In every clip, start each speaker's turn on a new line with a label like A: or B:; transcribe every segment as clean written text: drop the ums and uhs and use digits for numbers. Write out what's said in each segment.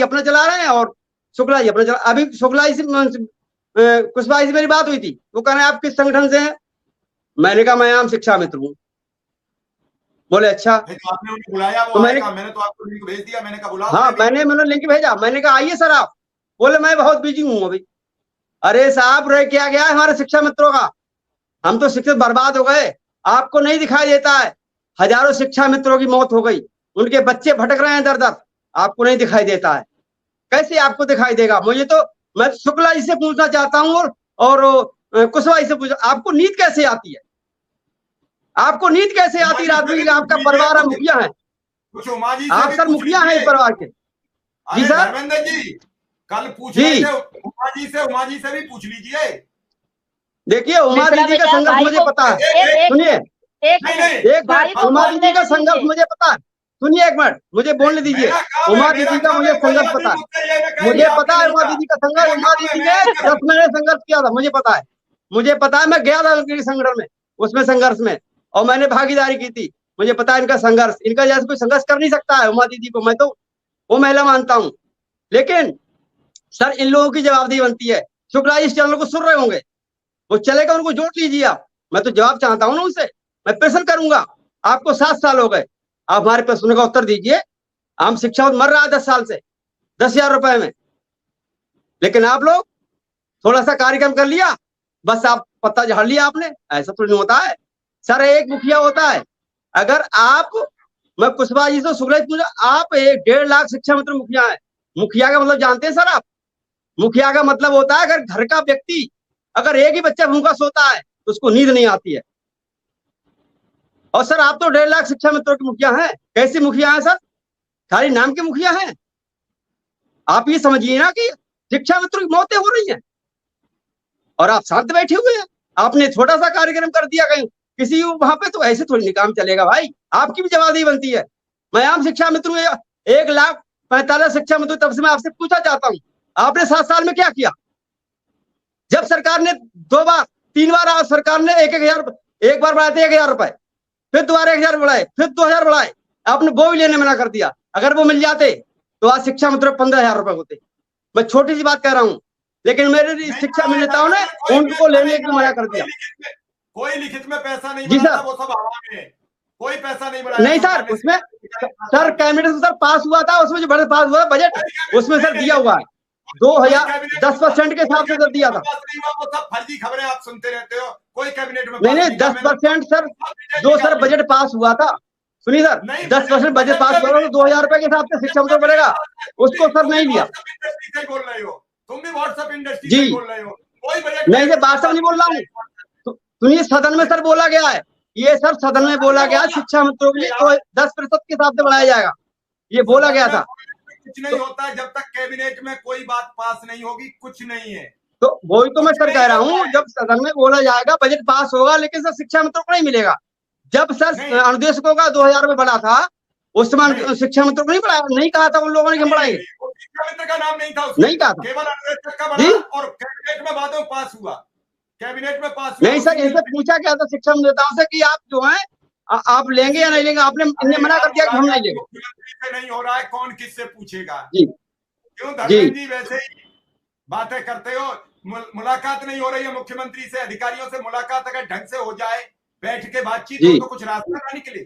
A: जी अपना चला रहे हैं और शुक्ला जी अपना चला। अभी शुक्ला जी से कुशवाहा जी से मेरी बात हुई थी, वो कह रहे हैं आप किस संगठन से हैं? मैंने कहा मैं आम शिक्षा मित्र हूँ। बोले अच्छा।
B: तो आपने उन्हें बुलाया, वो
A: तो
B: आए कहा? मैंने तो आपको लिंक भेज दिया, मैंने कहा बुलाओ
A: हाँ,
B: उन्हें भी।
A: मैंने लिंक भेजा, मैंने कहा आइए सर आप। बोले मैं बहुत बिजी हूँ अभी। अरे साहब रह क्या गया है हमारे शिक्षा मित्रों का? हम तो शिक्षित बर्बाद हो गए, आपको नहीं दिखाई देता है। हजारों शिक्षा मित्रों की मौत हो गई, उनके बच्चे भटक रहे हैं दर दर, आपको नहीं दिखाई देता है। कैसे आपको दिखाई देगा? मुझे तो, मैं शुक्ला जी से पूछना चाहता हूँ और कुशवाहा जी से पूछ, आपको नींद कैसे आती है? आपको नींद कैसे आती रात में? आपका परिवार है, मुखिया है
B: कुछ उमा जी से
A: आप
B: भी
A: सर,
B: पूछ
A: मुखिया है इस
B: लीजिए।
A: परिवार के। जी
B: अरे
A: सर।
B: धर्मेंद्र जी, कल पूछ
A: जी
B: रहे थे उमा जी से भी पूछ लीजिए।
A: देखिए उमा
C: मिश्रा
A: दीदी का
C: भैया
A: संघर्ष
C: भाई
A: मुझे
C: को
A: पता है।
C: एक
A: सुनिए
C: एक
B: नहीं
C: मिनट,
B: नहीं,
A: एक
C: भाई
A: मिनट,
C: को
A: उमा दीदी
C: बोलने
A: का संघर्ष
C: दीजिए।
A: मुझे पता है। सुनिए एक मिनट, मुझे बोलने दीजिए।
B: मेरा काम
A: उमा
B: है, मेरा
A: दीदी का
B: काम
A: मुझे
B: है
A: संघर्ष
B: बोलना,
A: पता है,
B: मुझसे ये ना कहे कि
A: मुझे
B: आपने
A: पता है
B: नहीं
A: उमा
B: कहा।
A: दीदी का संघर्ष।
B: मेरा
A: उमा
B: काम है,
A: दीदी
B: मैं
A: ने
B: करूं।
A: 10 महीने संघर्ष किया था, मुझे पता है। मुझे पता है, मैं गया था उनके संगठन में, उसमें संघर्ष में, और मैंने भागीदारी की थी। मुझे पता है इनका संघर्ष, इनका जैसे कोई संघर्ष कर नहीं सकता है उमा दीदी को, मैं तो वो महिला मानता हूँ। लेकिन सर इन लोगों की जवाबदेही बनती है। शुक्ला जी इस चैनल को सुन रहे होंगे, वो चलेगा, उनको जोड़ लीजिए आप। मैं तो जवाब चाहता हूँ ना उनसे, मैं प्रेशर करूंगा। आपको 7 साल हो गए, आप हमारे प्रश्नों का उत्तर दीजिए। आम शिक्षा मर रहा है 10 साल से, 10,000 रुपए में, लेकिन आप लोग थोड़ा सा कार्यक्रम कर लिया, बस आप पत्ता झाड़ लिया आपने। ऐसा तो नहीं होता है सर, एक मुखिया होता है। अगर आप, मैं कुशवाहा जी से शुक्ला जी पूछा, आप 1.5 लाख शिक्षा मित्र मुखिया है। मुखिया का मतलब जानते हैं सर आप? मुखिया का मतलब होता है अगर घर का व्यक्ति, अगर एक ही बच्चा भूखा सोता है तो उसको नींद नहीं आती है। और सर आप तो 1.5 लाख शिक्षा मित्रों के मुखिया हैं। कैसे मुखिया हैं सर? खाली नाम के मुखिया हैं? आप ये समझिए ना कि शिक्षा मित्रों की मौतें हो रही हैं और आप शांत बैठे हुए हैं। आपने छोटा सा कार्यक्रम कर दिया कहीं किसी वहां पे, तो ऐसे थोड़ी काम चलेगा भाई। आपकी भी जवाबदेही बनती है। मैं आम शिक्षा मित्र 1,45,000 शिक्षा मित्र, तब से मैं आपसे पूछना चाहता हूँ, आपने 7 साल में क्या किया? जब सरकार ने 2 बार 3 बार, सरकार ने एक बार बढ़ाए थे 1,000 रुपए, फिर दोबारा 1,000 बढ़ाए, फिर 2,000 बढ़ाए, आपने वो भी लेने मना कर दिया। अगर वो मिल जाते तो आज शिक्षा मित्र 15,000 रुपए होते। मैं छोटी सी बात कह रहा हूँ, लेकिन मेरे शिक्षा नेताओं ने उनको लेने की मना कर दिया।
B: कोई लिखित में पैसा नहीं
A: जी
B: बढ़ा
A: सर।
B: था, वो सब हवा में। कोई पैसा नहीं बढ़ाया
A: नहीं
B: सरकार
A: सर,
B: ने।
A: उसमें सर कैबिनेट से सर पास हुआ था, उसमें जो बड़े पास हुआ बजट, उसमें सर दिया हुआ है 10% के हिसाब से सर दिया था।
B: वो सब फर्जी खबरें आप सुनते रहते हो। कोई कैबिनेट में
A: नहीं नहीं, 10% सर, जो सर बजट पास हुआ था, सुनिए सर, 10% बजट पास हुआ था तो 2,000 रुपए के हिसाब से शिक्षा मित्र बढ़ेगा, उसको सर नहीं लिया।
B: इंडस्ट्री से बोल रहे हो, तुम भी व्हाट्सएप इंडस्ट्री
A: जी
B: से बोल रहे हो। कोई बजट
A: नहीं सर, बात नहीं बोल रहा हूँ, सुनिए सदन में सर बोला गया है, ये सर सदन में बोला गया शिक्षा मित्रों के लिए तो 10% के हिसाब से बढ़ाया जाएगा, ये बोला गया था।
B: कुछ नहीं होता है जब तक कैबिनेट में कोई बात पास नहीं होगी, कुछ नहीं है।
A: तो वही तो मैं सर कह रहा हूँ, जब सदन में बोला जाएगा बजट पास होगा, लेकिन सर शिक्षा मित्रों को नहीं मिलेगा। जब सर अनुदेशकों का 2,000 रुपए बढ़ा था, उस समय शिक्षा मित्रों को नहीं बढ़ाया, नहीं कहा था उन लोगों ने कि हम बढ़ाएंगे,
B: शिक्षा मित्र का नाम नहीं था उसमें,
A: नहीं कहा था,
B: केवल अनुदेशक का बढ़ा और कैबिनेट में बाद में पास हुआ। कैबिनेट में पास हुआ।
A: नहीं सर, इनसे पूछा गया था शिक्षा नेताओं से कि आप जो है आप लेंगे या नहीं लेंगे, आपने इन्हें मना कर दिया कि हम नहीं लेंगे।
B: मुख्यमंत्री से नहीं हो रहा है, कौन किससे पूछेगा?
A: जी
B: क्यों धर्मेंद्र जी वैसे ही बातें करते हो? मुलाकात नहीं हो रही है मुख्यमंत्री से, अधिकारियों से मुलाकात अगर ढंग से हो जाए, बैठ के बातचीत हो तो कुछ रास्ता ना निकले।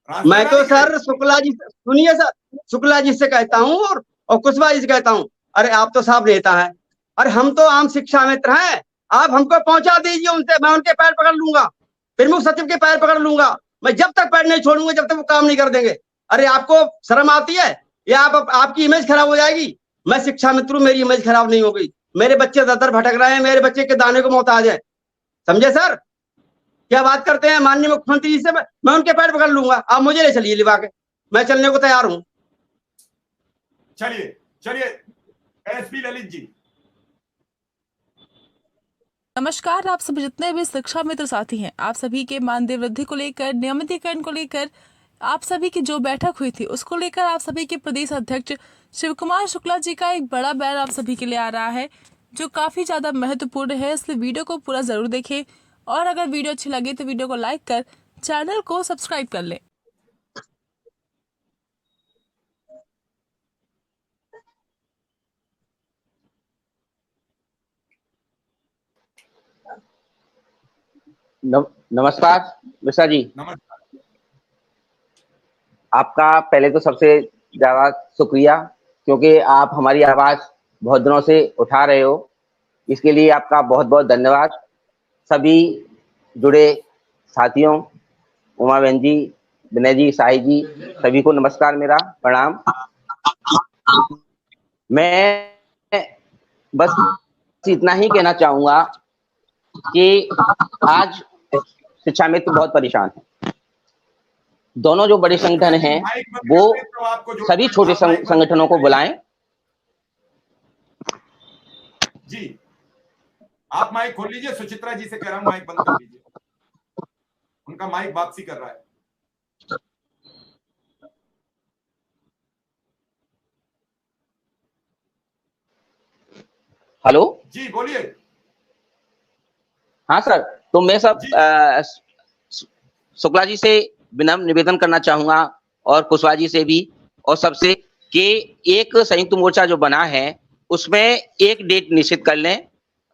A: मैं तो सर शुक्ला जी, सुनिए सर, शुक्ला जी से कहता हूँ और कुशवाहा जी से कहता हूँ, अरे आप तो साहब नेता हैं, अरे हम तो आम शिक्षा मित्र हैं, आप हमको पहुंचा दीजिए उनसे, मैं उनके पैर पकड़ लूंगा, प्रमुख सचिव के पैर पकड़ लूंगा, मैं जब तक पैर नहीं छोड़ूंगा जब तक वो काम नहीं कर देंगे। अरे आपको शर्म आती है या आपकी इमेज खराब हो जाएगी? मैं शिक्षा मित्र हूं, मेरी इमेज खराब नहीं हो गई, मेरे बच्चे दर भटक रहे हैं, मेरे बच्चे के दाने को मोहताज है, समझे सर? क्या बात करते हैं माननीय मुख्यमंत्री जी से, मैं उनके पैर पकड़ लूंगा, आप मुझे ले चलिए लिवा के, मैं चलने को तैयार हूं।
B: चलिए चलिए एसपी ललित जी।
D: नमस्कार, आप सभी जितने भी शिक्षा मित्र साथी हैं, आप सभी के मानदेय वृद्धि को लेकर, नियमितीकरण को लेकर, आप सभी की जो बैठक हुई थी उसको लेकर आप सभी के प्रदेश अध्यक्ष शिव कुमार शुक्ला जी का एक बड़ा बयान आप सभी के लिए आ रहा है, जो काफ़ी ज़्यादा महत्वपूर्ण है, इसलिए वीडियो को पूरा ज़रूर देखें और अगर वीडियो अच्छी लगे तो वीडियो को लाइक कर चैनल को सब्सक्राइब कर लें।
C: नमस्कार मिश्रा जी।
B: नमस्कार।
C: आपका पहले तो सबसे ज्यादा शुक्रिया, क्योंकि आप हमारी आवाज बहुत दिनों से उठा रहे हो, इसके लिए आपका बहुत बहुत धन्यवाद। सभी जुड़े साथियों, उमा बहन जी, विनय जी, साई जी, सभी को नमस्कार, मेरा प्रणाम। मैं बस इतना ही कहना चाहूंगा कि आज शिक्षा मित्र बहुत परेशान है। दोनों जो बड़े संगठन हैं वो सभी छोटे संगठनों को बुलाएं।
B: जी, आप माइक खोल लीजिए। सुचित्रा जी से कह रहा हूं माइक बंद कर लीजिए, उनका माइक वापसी कर रहा है।
C: हेलो
B: जी बोलिए।
C: हाँ सर, तो मैं सब शुक्ला जी से विनम्र निवेदन करना चाहूंगा और कुशवाहा जी से भी और सबसे कि एक संयुक्त मोर्चा जो बना है उसमें एक डेट निश्चित कर लें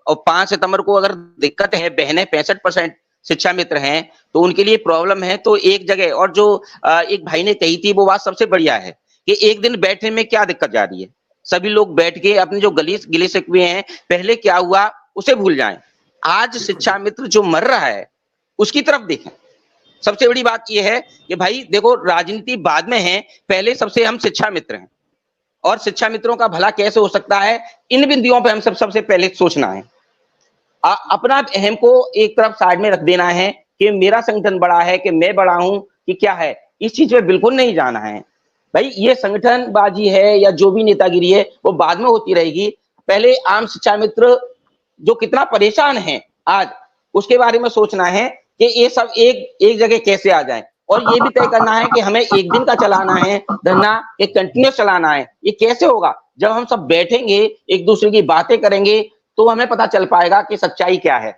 C: और 5 सितंबर को अगर दिक्कत है, बहनें 65% शिक्षा मित्र हैं तो उनके लिए प्रॉब्लम है, तो एक जगह। और जो एक भाई ने कही थी वो बात सबसे बढ़िया है कि एक दिन बैठने में क्या दिक्कत जा रही है, सभी लोग बैठ के अपने जो गिले शिकवे हैं, पहले क्या हुआ उसे भूल जाएं। आज शिक्षा मित्र जो मर रहा है उसकी तरफ देखें। सबसे बड़ी बात यह है कि भाई देखो, राजनीति बाद में है, पहले सबसे हम शिक्षा मित्र हैं और शिक्षा मित्रों का भला कैसे हो सकता है, इन बिंदुओं पे हम सबसे पहले सोचना है। अपना अहम को एक तरफ साइड में रख देना है कि मेरा संगठन बड़ा है, कि मैं बड़ा हूं, कि क्या है, इस चीज पे बिल्कुल नहीं जाना है। भाई ये संगठनबाजी है या जो भी नेतागिरी है वो बाद में होती रहेगी। पहले आम शिक्षा मित्र जो कितना परेशान है आज, उसके बारे में सोचना है कि ये सब एक जगह कैसे आ जाए। और ये भी तय करना है कि हमें एक दिन का चलाना है धरना, एक कंटिन्यूस चलाना है। ये कैसे होगा? जब हम सब बैठेंगे, एक दूसरे की बातें करेंगे, तो हमें पता चल पाएगा कि सच्चाई क्या है।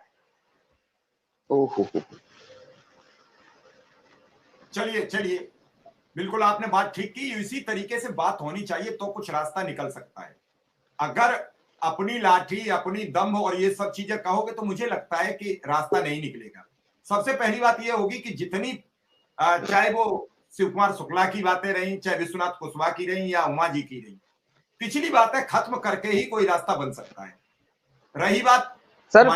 B: चलिए, बिल्कुल आपने बात ठीक की। इसी तरीके से बात होनी चाहिए तो कुछ रास्ता निकल सकता है। अगर अपनी लाठी, अपनी दम्भ और ये सब चीजें कहोगे तो मुझे लगता है कि रास्ता नहीं निकलेगा। सबसे पहली बात ये होगी कि जितनी चाहे वो शिव कुमार शुक्ला की बातें रही, चाहे विश्वनाथ कुशवाहा की रही या उमा जी की रही, पिछली बातें खत्म करके ही कोई रास्ता बन सकता है। रही बात
C: सर,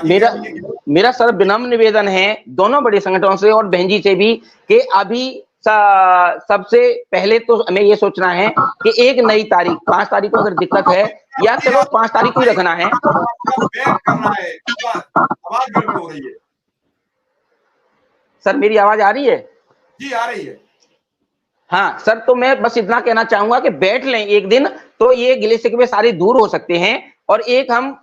C: मेरा सर विनम्र निवेदन है दोनों बड़े संगठनों से और बहन जी से भी कि अभी सबसे पहले तो हमें ये सोचना है कि एक नई तारीख, 5 तारीख को अगर दिक्कत है, या चलो 5 तारीख को ही रखना है।
B: आवाज गड़बड़ हो रही है
C: सर, मेरी आवाज आ रही है?
B: जी आ रही है।
C: हाँ सर, तो मैं बस इतना कहना चाहूंगा कि बैठ लें एक दिन, तो ये गिले शिकवे सारे दूर हो सकते हैं और एक हम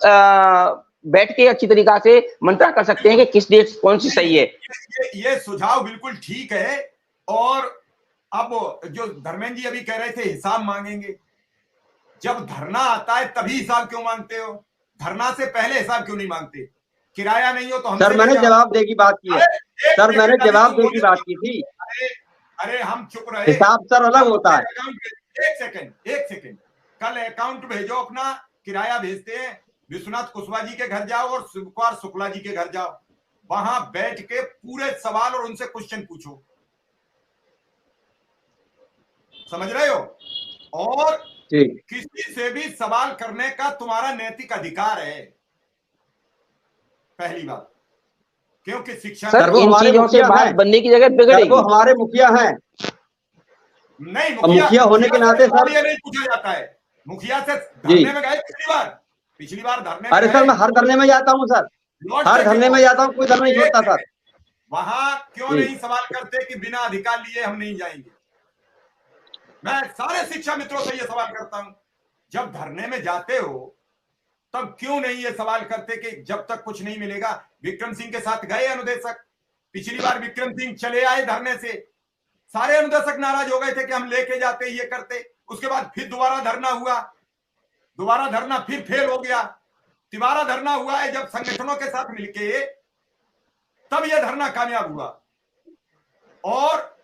C: बैठ के अच्छी तरीका से मंत्रणा कर सकते हैं कि किस डेट कौन सी सही है।
B: ये सुझाव बिल्कुल ठीक है। और अब जो धर्मेंद्र जी अभी कह रहे थे हिसाब मांगेंगे, जब धरना आता है तभी हिसाब क्यों मांगते हो? धरना से पहले हिसाब क्यों नहीं मांगते? किराया नहीं हो तो हमसे
A: सर मैंने जवाब दे की बात की है। सर मैंने जवाब दे की बात की थी।
B: अरे हम चुप रहे।
A: हिसाब सर अलग होता है।
B: एक सेकंड, कल अकाउंट भेजो अपना, किराया भेजते हैं, विश्वनाथ कुशवाहा जी के घर जाओ और शिव कुमार शुक्ला जी के घर जाओ, वहां बैठ के पूरे सवाल और उनसे क्वेश्चन पूछो। समझ रहे हो? और किसी से भी सवाल करने का तुम्हारा नैतिक अधिकार है, पहली बात। क्योंकि शिक्षा
C: सर इन चीजों से बात बनने की जगह बिगड़ेगी।
A: वो हमारे मुखिया हैं।
B: नहीं,
A: मुखिया होने के नाते सर
B: ये नहीं पूछा जाता है। मुखिया से धरने में गए पिछली बार धरने में।
A: अरे सर मैं हर धरने में जाता हूँ सर, हर धरने में जाता हूँ, कोई धरना नहीं छोड़ता सर।
B: वहां क्यों नहीं सवाल करते कि बिना अधिकार लिए हम नहीं जाएंगे? मैं सारे शिक्षा मित्रों से ये सवाल करता हूं, जब धरने में जाते हो तब क्यों नहीं ये सवाल करते कि जब तक कुछ नहीं मिलेगा? विक्रम सिंह के साथ गए अनुदेशक, पिछली बार विक्रम सिंह चले आए धरने से, सारे अनुदेशक नाराज हो गए थे कि हम लेके जाते ये करते। उसके बाद फिर दोबारा धरना हुआ, दोबारा धरना फिर फेल हो गया, तिबारा धरना हुआ है जब संगठनों के साथ मिलके, तब यह धरना कामयाब हुआ। और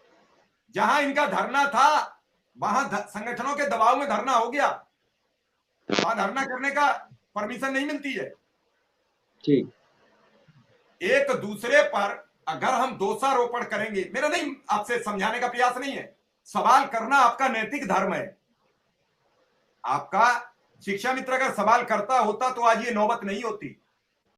B: जहां इनका धरना था वहां संगठनों के दबाव में धरना हो गया, वहां धरना करने का परमिशन नहीं मिलती है।
A: ठीक।
B: एक दूसरे पर अगर हम दोषारोपण करेंगे, मेरा नहीं आपसे समझाने का प्रयास नहीं है, सवाल करना आपका नैतिक धर्म है। आपका शिक्षा मित्र अगर सवाल करता होता तो आज ये नौबत नहीं होती।